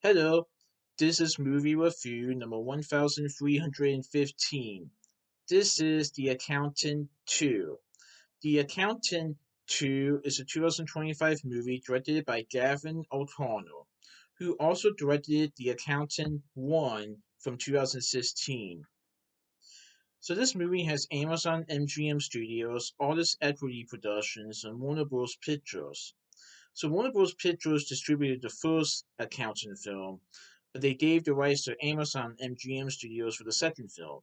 Hello, this is movie review number 1315. This is The Accountant 2. The Accountant 2 is a 2025 movie directed by Gavin O'Connell, who also directed The Accountant 1 from 2016. So this movie has Amazon MGM Studios, Artist Equity Productions, and Warner Bros. Pictures. So Warner Bros. Pictures distributed the first Accountant film, but they gave the rights to Amazon MGM Studios for the second film.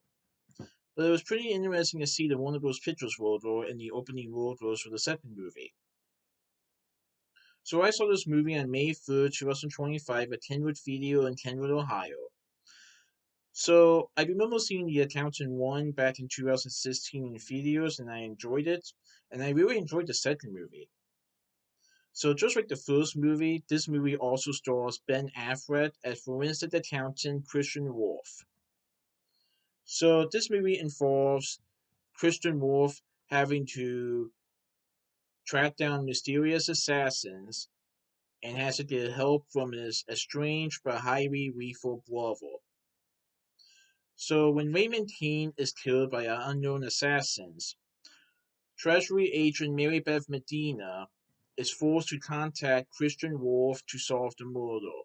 But it was pretty interesting to see the Warner Bros. Pictures logo in the opening world for the second movie. So I saw this movie on May 3rd, 2025 at Kenwood Video in Kenwood, Ohio. So I remember seeing The Accountant 1 back in 2016 in theaters and I enjoyed it, and I really enjoyed the second movie. So just like the first movie, this movie also stars Ben Affleck as forensic accountant Christian Wolf. So this movie involves Christian Wolf having to track down mysterious assassins and has to get help from his estranged but highly lethal brother. So when Raymond Keane is killed by unknown assassins, Treasury agent Mary Beth Medina is forced to contact Christian Wolf to solve the murder.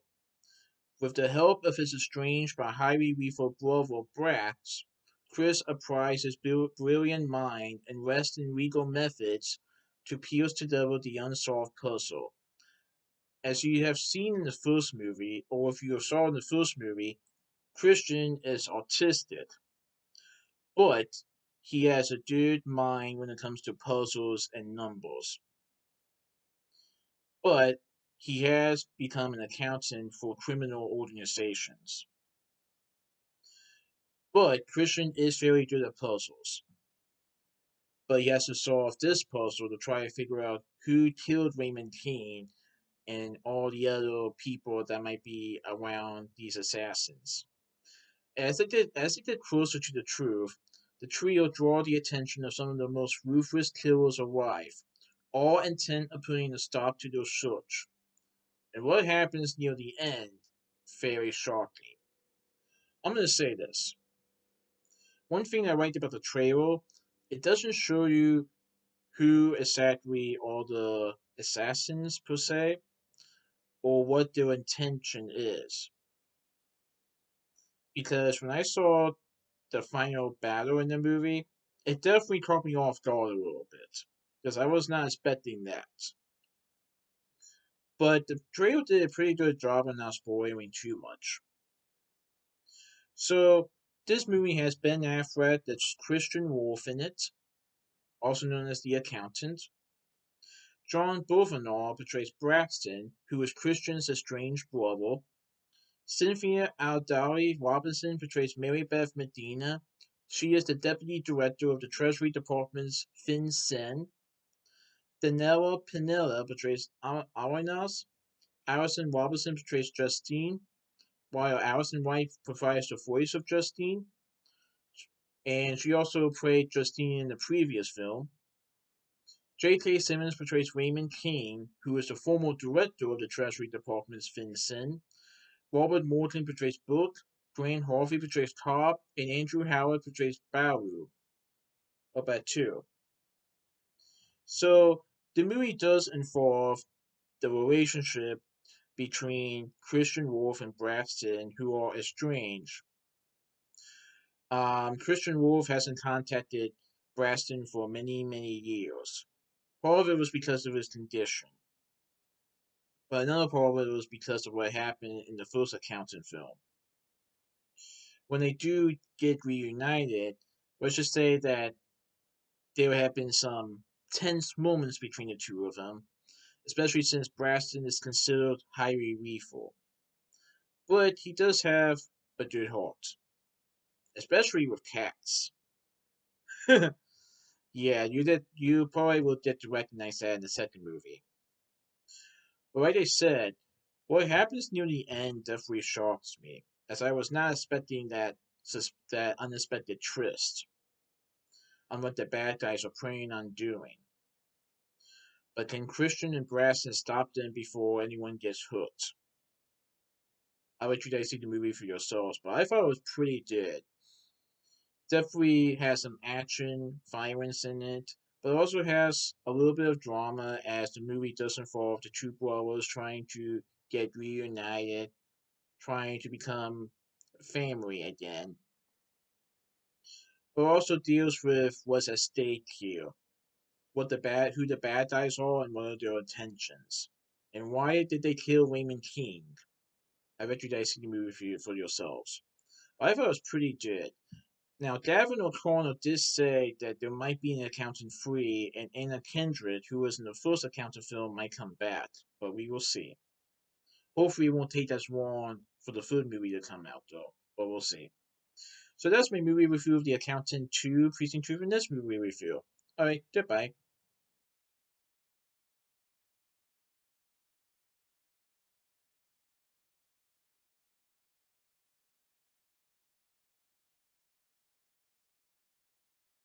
With the help of his estranged but highly lethal brother Brax, Chris applies his brilliant mind and rest in legal methods to piece together the unsolved puzzle. As you have seen in the first movie, or if you saw in the first movie, Christian is autistic, but he has a good mind when it comes to puzzles and numbers. But he has become an accountant for criminal organizations. But Christian is very good at puzzles. But he has to solve this puzzle to try to figure out who killed Raymond Keane and all the other people that might be around these assassins. As they get closer to the truth, the trio draw the attention of some of the most ruthless killers alive, all intent on putting a stop to their search. And what happens near the end, very shocking. I'm going to say this. One thing I liked about the trailer, it doesn't show you who exactly are the assassins per se, or what their intention is. Because when I saw the final battle in the movie, it definitely caught me off guard a little bit. Because I was not expecting that. But the trailer did a pretty good job of not spoiling too much. So, this movie has Ben Affleck, that's Christian Wolf in it, also known as the accountant. John Bovanaugh portrays Braxton, who is Christian's estranged brother. Cynthia Aldari Robinson portrays Mary Beth Medina. She is the Deputy Director of the Treasury Department's FinCEN. Danella Pinella portrays Alanas. Alison Robinson portrays Justine, while Alison White provides the voice of Justine. And she also played Justine in the previous film. J.K. Simmons portrays Raymond Keane, who is the former director of the Treasury Department's FinCEN. Robert Morton portrays Book, Dwayne Harvey portrays Cobb, and Andrew Howard portrays Baru, or Batu. So the movie does involve the relationship between Christian Wolf and Braxton, who are estranged. Christian Wolf hasn't contacted Braxton for many, many years. Part of it was because of his condition, but another part of it was because of what happened in the first accountant film. When they do get reunited, let's just say that there have been some tense moments between the two of them, especially since Braxton is considered highly lethal. But he does have a good heart, especially with cats. Yeah, you probably will get to recognize that in the second movie. But like I said, what happens near the end definitely shocks me, as I was not expecting that unexpected twist on what the bad guys are planning on doing. But can Christian and Braxton stop them before anyone gets hurt? I'll let you guys see the movie for yourselves, but I thought it was pretty good. Definitely has some action, violence in it, but it also has a little bit of drama as the movie does involve the two brothers trying to get reunited, trying to become family again. But also deals with what's at stake here, who the bad guys are, and what are their intentions, and why did they kill Raymond King? I bet you guys see the movie for yourselves. But I thought it was pretty good. Now, Davin O'Connor did say that there might be an Accountant 3, and Anna Kendrick, who was in the first Accountant film, might come back, but we will see. Hopefully, it won't take as long for the third movie to come out, though, but we'll see. So that's my movie review of The Accountant 2 Precinct 2 for this movie review. Alright, goodbye.